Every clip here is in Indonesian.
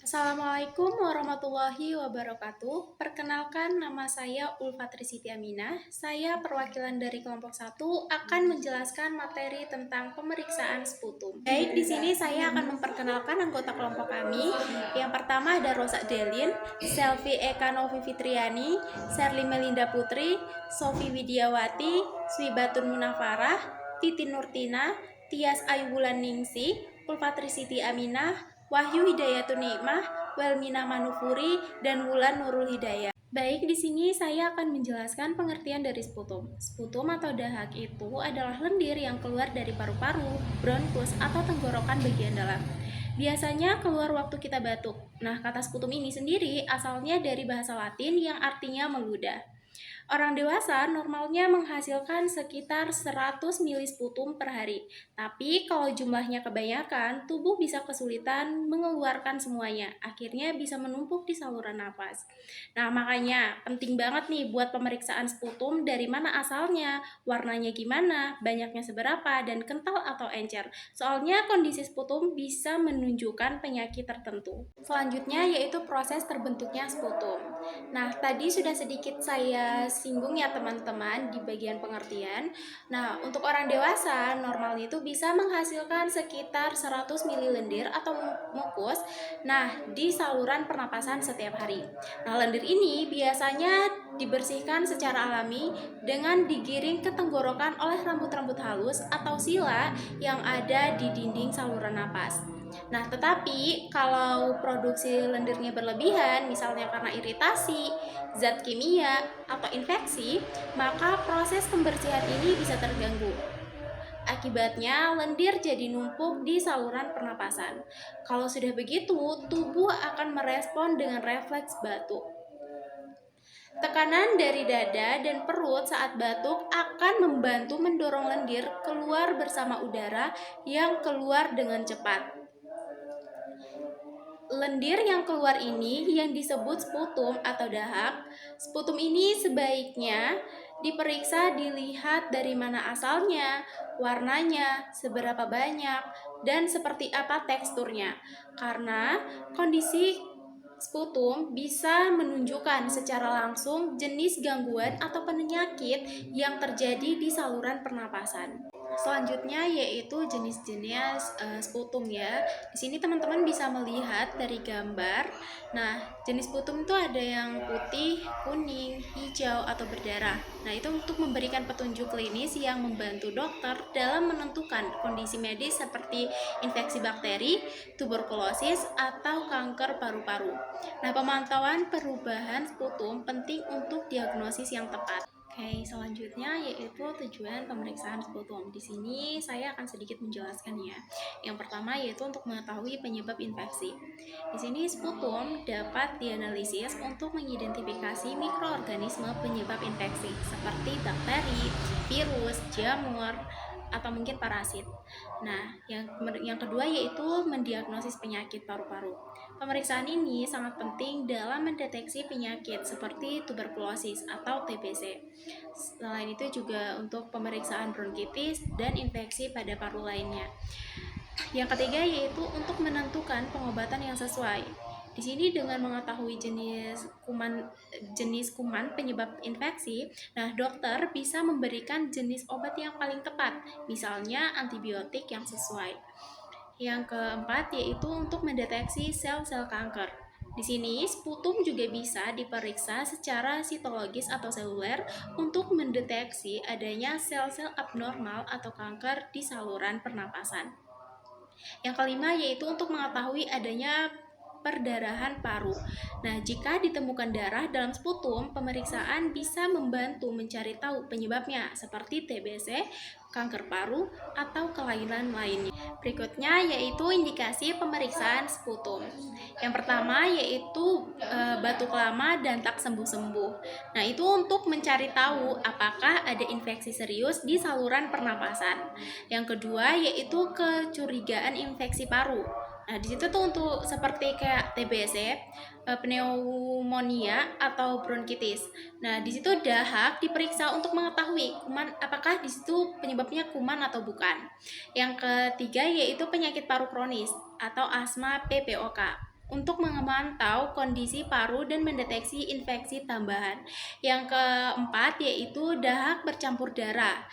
Assalamualaikum warahmatullahi wabarakatuh. Perkenalkan, nama saya Ulfatri Siti Aminah. Saya perwakilan dari kelompok 1 akan menjelaskan materi tentang pemeriksaan sputum. Baik, di sini saya akan memperkenalkan anggota kelompok kami. Yang pertama ada Rosa Delin, Selvi Eka Novi Fitriani, Serli Melinda Putri, Sofi Widiawati, Swibatun Munafarah, Titi Nurtina, Tias Ayubulan Ningsi, Ulfatri Siti Aminah, Wahyu Hidayatun Nikmah, Welmina Manufuri, dan Wulan Nurul Hidayah. Baik, di sini saya akan menjelaskan pengertian dari sputum. Sputum atau dahak itu adalah lendir yang keluar dari paru-paru, bronkus, atau tenggorokan bagian dalam. Biasanya keluar waktu kita batuk. Nah, kata sputum ini sendiri asalnya dari bahasa Latin yang artinya meludah. Orang dewasa normalnya menghasilkan sekitar 100 mili sputum per hari. Tapi kalau jumlahnya kebanyakan, tubuh bisa kesulitan mengeluarkan semuanya. Akhirnya bisa menumpuk di saluran napas. Nah, makanya penting banget nih buat pemeriksaan sputum dari mana asalnya, warnanya gimana, banyaknya seberapa, dan kental atau encer. Soalnya kondisi sputum bisa menunjukkan penyakit tertentu. Selanjutnya yaitu proses terbentuknya sputum. Nah, tadi sudah sedikit saya singgung ya teman-teman di bagian pengertian. Nah, untuk orang dewasa normalnya itu bisa menghasilkan sekitar 100 mili lendir atau mukus di saluran pernapasan setiap hari. Nah, lendir ini biasanya dibersihkan secara alami dengan digiring ke tenggorokan oleh rambut-rambut halus atau sila yang ada di dinding saluran napas. Nah, tetapi kalau produksi lendirnya berlebihan, misalnya karena iritasi, zat kimia, atau infeksi, maka proses pembersihan ini bisa terganggu. Akibatnya, lendir jadi numpuk di saluran pernapasan. Kalau sudah begitu, tubuh akan merespon dengan refleks batuk. Tekanan dari dada dan perut saat batuk akan membantu mendorong lendir keluar bersama udara yang keluar dengan cepat. Lendir yang keluar ini yang disebut sputum atau dahak. Sputum ini sebaiknya diperiksa, dilihat dari mana asalnya, warnanya, seberapa banyak, dan seperti apa teksturnya. Karena kondisi sputum bisa menunjukkan secara langsung jenis gangguan atau penyakit yang terjadi di saluran pernapasan. Selanjutnya yaitu jenis-jenis sputum ya. Di sini teman-teman bisa melihat dari gambar. Nah, jenis sputum itu ada yang putih, kuning, hijau, atau berdarah. Nah, itu untuk memberikan petunjuk klinis yang membantu dokter dalam menentukan kondisi medis seperti infeksi bakteri, tuberkulosis, atau kanker paru-paru. Nah, pemantauan perubahan sputum penting untuk diagnosis yang tepat. Oke, selanjutnya yaitu tujuan pemeriksaan sputum. Di sini saya akan sedikit menjelaskan ya. Yang pertama yaitu untuk mengetahui penyebab infeksi. Di sini sputum dapat dianalisis untuk mengidentifikasi mikroorganisme penyebab infeksi seperti bakteri, virus, jamur, atau mungkin parasit. Nah, yang kedua yaitu mendiagnosis penyakit paru-paru. Pemeriksaan ini sangat penting dalam mendeteksi penyakit seperti tuberkulosis atau TBC. Selain itu juga untuk pemeriksaan bronkitis dan infeksi pada paru lainnya. Yang ketiga yaitu untuk menentukan pengobatan yang sesuai. Di sini dengan mengetahui jenis kuman penyebab infeksi, dokter bisa memberikan jenis obat yang paling tepat, misalnya antibiotik yang sesuai. Yang keempat yaitu untuk mendeteksi sel-sel kanker. Di sini, sputum juga bisa diperiksa secara sitologis atau seluler untuk mendeteksi adanya sel-sel abnormal atau kanker di saluran pernapasan. Yang kelima yaitu untuk mengetahui adanya perdarahan paru. Nah, jika ditemukan darah dalam sputum, pemeriksaan bisa membantu mencari tahu penyebabnya seperti TBC, kanker paru, atau kelainan lainnya. Berikutnya yaitu indikasi pemeriksaan sputum. Yang pertama yaitu batuk lama dan tak sembuh-sembuh. Nah, itu untuk mencari tahu apakah ada infeksi serius di saluran pernapasan. Yang kedua yaitu kecurigaan infeksi paru. Nah, di situ tuh untuk seperti kayak TBC, pneumonia atau bronkitis. Nah, di situ dahak diperiksa untuk mengetahui kuman apakah di situ penyebabnya kuman atau bukan. Yang ketiga yaitu penyakit paru kronis atau asma PPOK. untuk memantau kondisi paru dan mendeteksi infeksi tambahan. Yang keempat yaitu dahak bercampur darah,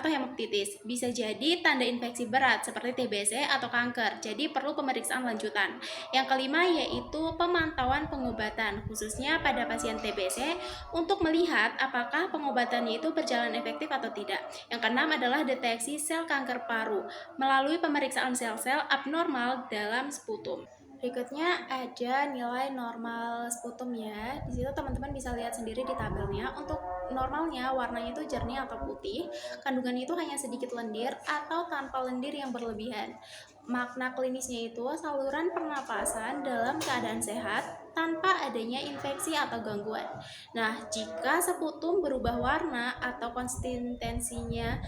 hemoptitis bisa jadi tanda infeksi berat seperti TBC atau kanker, jadi perlu pemeriksaan lanjutan. Yang kelima yaitu pemantauan pengobatan, khususnya pada pasien TBC untuk melihat apakah pengobatannya itu berjalan efektif atau tidak. Yang keenam adalah deteksi sel kanker paru melalui pemeriksaan sel-sel abnormal dalam sputum. Berikutnya ada nilai normal sputum ya. Di situ teman-teman bisa lihat sendiri di tabelnya. Untuk normalnya warnanya itu jernih atau putih, kandungan itu hanya sedikit lendir atau tanpa lendir yang berlebihan. Makna klinisnya itu saluran pernapasan dalam keadaan sehat tanpa adanya infeksi atau gangguan. Nah, jika sputum berubah warna atau konsistensinya,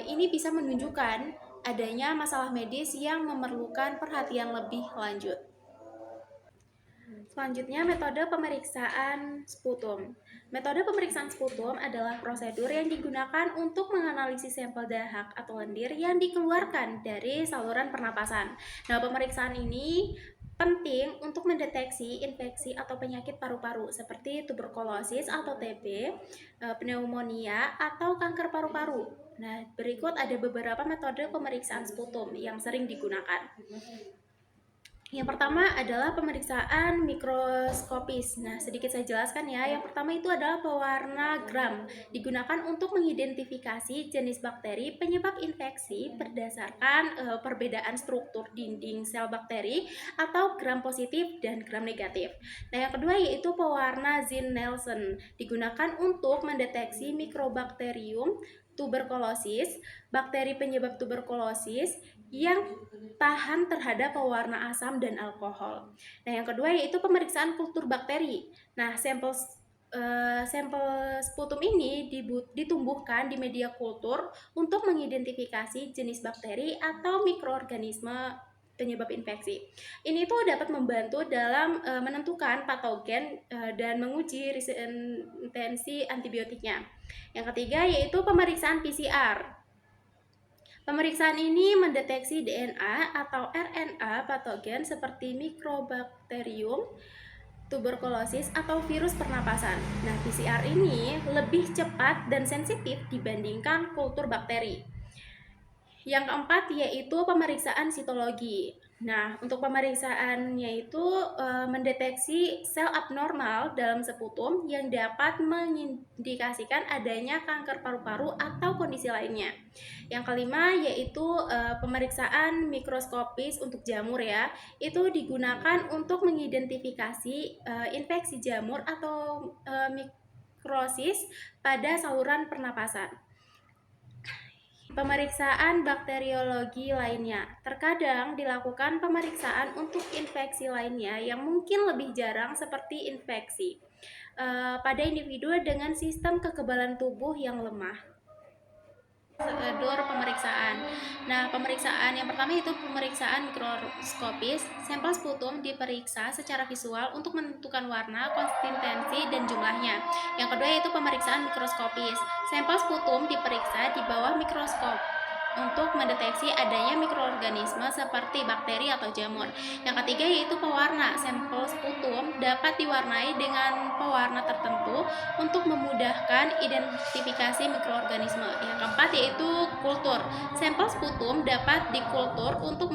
ini bisa menunjukkan adanya masalah medis yang memerlukan perhatian lebih lanjut. Selanjutnya, metode pemeriksaan sputum. Metode pemeriksaan sputum adalah prosedur yang digunakan untuk menganalisis sampel dahak atau lendir yang dikeluarkan dari saluran pernapasan. Nah, pemeriksaan ini penting untuk mendeteksi infeksi atau penyakit paru-paru seperti tuberkulosis atau TB, pneumonia, atau kanker paru-paru. Nah, berikut ada beberapa metode pemeriksaan sputum yang sering digunakan. Yang pertama adalah pemeriksaan mikroskopis. Nah, sedikit saya jelaskan ya. Yang pertama itu adalah pewarna gram. Digunakan untuk mengidentifikasi jenis bakteri penyebab infeksi berdasarkan perbedaan struktur dinding sel bakteri atau gram positif dan gram negatif. Nah, yang kedua yaitu pewarna Zinn-Nelson. Digunakan untuk mendeteksi mikrobakterium tuberkulosis, bakteri penyebab tuberkulosis yang tahan terhadap pewarna asam dan alkohol. Nah, yang kedua yaitu pemeriksaan kultur bakteri. Nah, sampel sputum ini ditumbuhkan di media kultur untuk mengidentifikasi jenis bakteri atau mikroorganisme penyebab infeksi. Ini tuh dapat membantu dalam menentukan patogen dan menguji resistensi antibiotiknya. Yang ketiga yaitu pemeriksaan PCR. Pemeriksaan ini mendeteksi DNA atau RNA patogen seperti mikrobakterium, tuberkulosis, atau virus pernapasan. Nah, PCR ini lebih cepat dan sensitif dibandingkan kultur bakteri. Yang keempat yaitu pemeriksaan sitologi. Nah, untuk pemeriksaannya itu mendeteksi sel abnormal dalam sputum yang dapat mengindikasikan adanya kanker paru-paru atau kondisi lainnya. Yang kelima yaitu pemeriksaan mikroskopis untuk jamur ya. Itu digunakan untuk mengidentifikasi infeksi jamur atau mikrosis pada saluran pernapasan. Pemeriksaan bakteriologi lainnya. Terkadang dilakukan pemeriksaan untuk infeksi lainnya yang mungkin lebih jarang seperti infeksi pada individu dengan sistem kekebalan tubuh yang lemah. Prosedur pemeriksaan. Nah, pemeriksaan yang pertama itu pemeriksaan mikroskopis. Sampel sputum diperiksa secara visual untuk menentukan warna, konsistensi, dan jumlahnya. Yang kedua yaitu pemeriksaan mikroskopis. Sampel sputum diperiksa di bawah mikroskop untuk mendeteksi adanya mikroorganisme seperti bakteri atau jamur. Yang ketiga yaitu pewarna. Sampel sputum dapat diwarnai dengan pewarna tertentu untuk memudahkan identifikasi mikroorganisme. Yang keempat yaitu kultur. Sampel sputum dapat dikultur untuk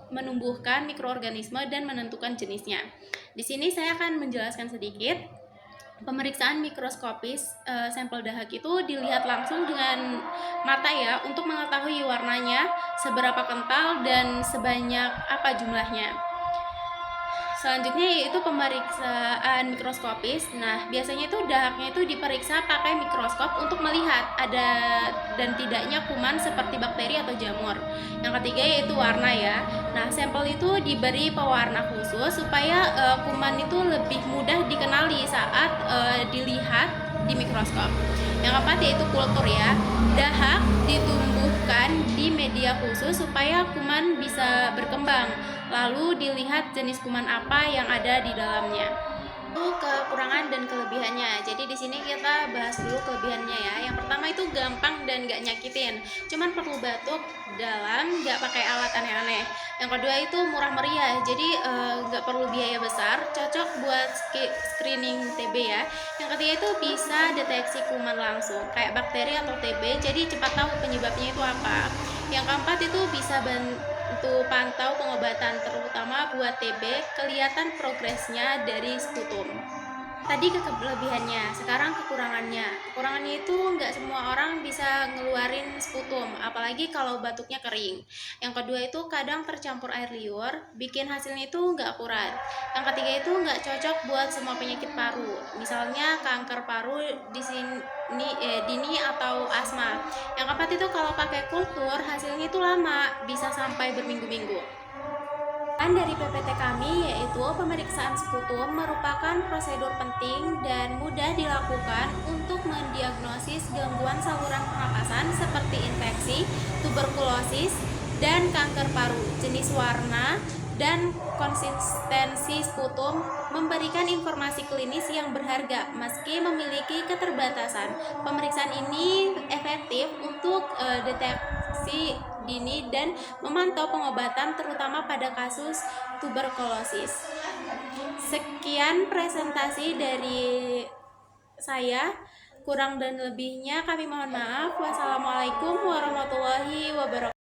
menumbuhkan mikroorganisme dan menentukan jenisnya. Di sini saya akan menjelaskan sedikit. Pemeriksaan mikroskopis sampel dahak itu dilihat langsung dengan mata ya untuk mengetahui warnanya, seberapa kental, dan sebanyak apa jumlahnya. Selanjutnya yaitu pemeriksaan mikroskopis. Nah, biasanya itu dahaknya itu diperiksa pakai mikroskop untuk melihat ada dan tidaknya kuman seperti bakteri atau jamur. Yang ketiga yaitu warna ya. Nah, sampel itu diberi pewarna khusus supaya kuman itu lebih mudah dikenali saat dilihat di mikroskop. Yang keempat yaitu kultur ya. Dahak ditumbuhkan di media khusus supaya kuman bisa berkembang. Lalu dilihat jenis kuman apa yang ada di dalamnya. Itu kekurangan dan kelebihannya. Jadi di sini kita bahas dulu kelebihannya ya. Yang pertama itu gampang dan gak nyakitin. Cuman perlu batuk dalam, gak pakai alat aneh-aneh. Yang kedua itu murah meriah. Jadi gak perlu biaya besar. Cocok buat screening TB ya. Yang ketiga itu bisa deteksi kuman langsung, kayak bakteri atau TB. Jadi cepat tahu penyebabnya itu apa. Yang keempat itu bisa bantu pantau pengobatan, terutama buat TB, kelihatan progresnya dari sputum. Tadi kelebihannya, sekarang kekurangannya. Kekurangannya itu nggak semua orang bisa ngeluarin sputum, apalagi kalau batuknya kering. Yang kedua itu kadang tercampur air liur, bikin hasilnya itu nggak akurat. Yang ketiga itu nggak cocok buat semua penyakit paru, misalnya kanker paru dini atau asma. Yang keempat itu kalau pakai kultur hasilnya itu lama, bisa sampai berminggu-minggu. Dari PPT kami yaitu pemeriksaan sputum merupakan prosedur penting dan mudah dilakukan untuk mendiagnosis gangguan saluran pernapasan seperti infeksi, tuberkulosis, dan kanker paru. Jenis warna dan konsistensi sputum memberikan informasi klinis yang berharga meski memiliki keterbatasan. Pemeriksaan ini efektif untuk deteksi dini dan memantau pengobatan terutama pada kasus tuberkulosis. Sekian presentasi dari saya. Kurang dan lebihnya kami mohon maaf. Wassalamualaikum warahmatullahi wabarakatuh.